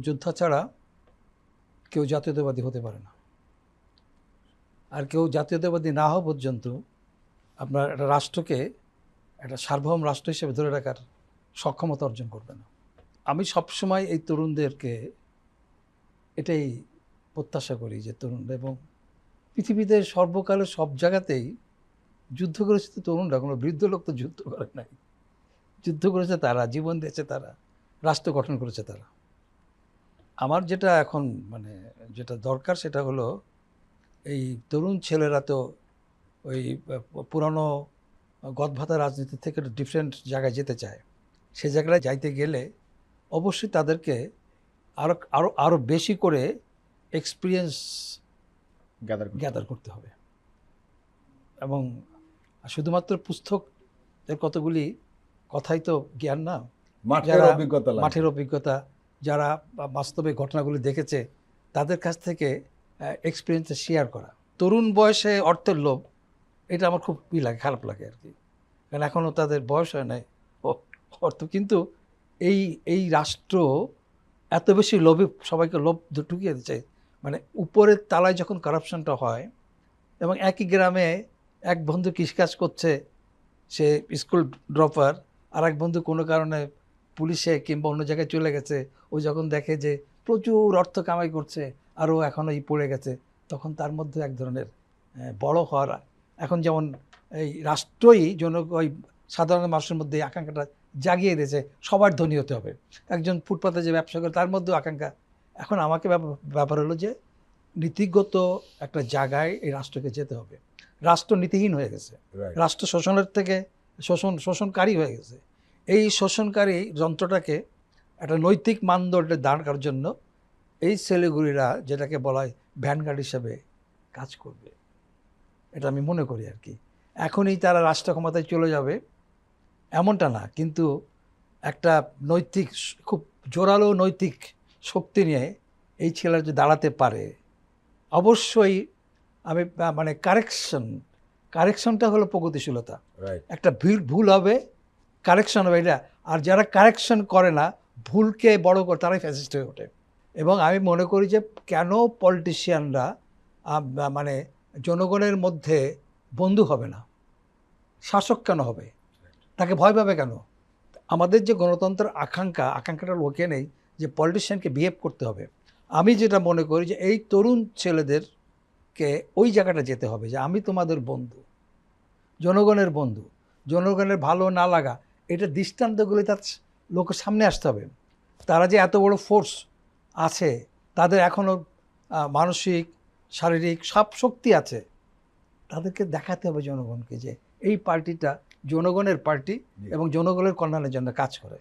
যোদ্ধা ছাড়া কেউ জাতীয়তাবাদী হতে পারে না। আর কেউ জাতীয়তাবাদী না হওয়া পর্যন্ত আপনার একটা রাষ্ট্রকে একটা সার্বভৌম রাষ্ট্র হিসেবে ধরে রাখার সক্ষমতা অর্জন করবে না। আমি সবসময় এই তরুণদেরকে এটাই প্রত্যাশা করি যে তরুণরা, এবং পৃথিবীতে সর্বকালের সব জায়গাতেই যুদ্ধ করেছে তো তরুণরা, কোনো বৃদ্ধ লোক তো যুদ্ধ করে নাই। যুদ্ধ করেছে তারা, জীবন দিয়েছে তারা, রাষ্ট্র গঠন করেছে তারা। আমার যেটা এখন যেটা দরকার সেটা হলো এই তরুণ ছেলেরা তো ওই পুরানো গদভাতা রাজনীতি থেকে একটু ডিফারেন্ট জায়গায় যেতে চায়। সে জায়গায় যাইতে গেলে অবশ্যই তাদেরকে আরও আরও আরও বেশি করে এক্সপিরিয়েন্স গ্যাদার করতে হবে। এবং শুধুমাত্র পুস্তকের কতগুলি কথাই তো জ্ঞান না, মাঠের অভিজ্ঞতা, যারা বাস্তবে ঘটনাগুলি দেখেছে তাদের কাছ থেকে এক্সপিরিয়েন্সটা শেয়ার করা। তরুণ বয়সে অর্থের লোভ, এটা আমার খুব লাগে, খারাপ লাগে আর কি। কারণ এখনও তাদের বয়স হয় নাই অর্থ, কিন্তু এই রাষ্ট্র এত বেশি লোভে সবাইকে লোভ ঢুকিয়ে দিচ্ছে। উপরের তালায় যখন কারাপশনটা হয়, এবং একই গ্রামে এক বন্ধু কৃষিকাজ করছে, সে স্কুল ড্রপার, আর এক বন্ধু কোনো কারণে পুলিশে কিংবা অন্য জায়গায় চলে গেছে, ও যখন দেখে যে প্রচুর অর্থ কামাই করছে আর ও এখনও পড়ে গেছে, তখন তার মধ্যে এক ধরনের বড় হওয়ার, এখন যেমন এই রাষ্ট্রই ওই সাধারণ মানুষের মধ্যে আকাঙ্ক্ষাটা জাগিয়ে দিয়েছে সবার ধনী হতে হবে। একজন ফুটপাতে যে ব্যবসা করে তার মধ্যেও আকাঙ্ক্ষা। এখন আমাকে ব্যাপার হলো যে নীতিগত একটা জায়গায় এই রাষ্ট্রকে যেতে হবে। রাষ্ট্র নীতিহীন হয়ে গেছে, রাষ্ট্র শোষণের থেকে শোষণকারী হয়ে গেছে। এই শোষণকারী যন্ত্রটাকে একটা নৈতিক মানদণ্ডে দাঁড় করার জন্য এই ছেলেগুলিরা, যেটাকে বলা হয় ভ্যানগার্ড হিসাবে কাজ করবে, এটা আমি মনে করি আর কি। এখনই তারা রাষ্ট্র ক্ষমতায় চলে যাবে এমনটা না, কিন্তু একটা নৈতিক, খুব জোরালো নৈতিক শক্তি নিয়ে এই ছেলেরা যদি দাঁড়াতে পারে, অবশ্যই আমি কারেকশনটা হলো প্রগতিশীলতা। একটা ভুল হবে, কারেকশন হবে এটা। আর যারা কারেকশন করে না, ভুলকে বড় করে, তারাই ফ্যাসিস্ট হয়ে ওঠে। এবং আমি মনে করি যে কেন পলিটিশিয়ানরা জনগণের মধ্যে বন্ধু হবে না, শাসক কেন হবে, তাকে ভয় পাবে কেন? আমাদের যে গণতন্ত্রের আকাঙ্ক্ষাটা লোকে নেই যে পলিটিশিয়ানকে বিহেভ করতে হবে। আমি যেটা মনে করি যে এই তরুণ ছেলেদেরকে ওই জায়গাটা যেতে হবে যে আমি তোমাদের বন্ধু, জনগণের বন্ধু। জনগণের ভালো না লাগা, এটা দৃষ্টান্তগুলি তার লোকের সামনে আসতে হবে। তারা যে এত বড় ফোর্স আছে, তাদের এখনও মানসিক, শারীরিক সব শক্তি আছে, তাদেরকে দেখাতে হবে জনগণকে যে এই পার্টিটা জনগণের পার্টি এবং জনগণের কল্যাণের জন্য কাজ করে।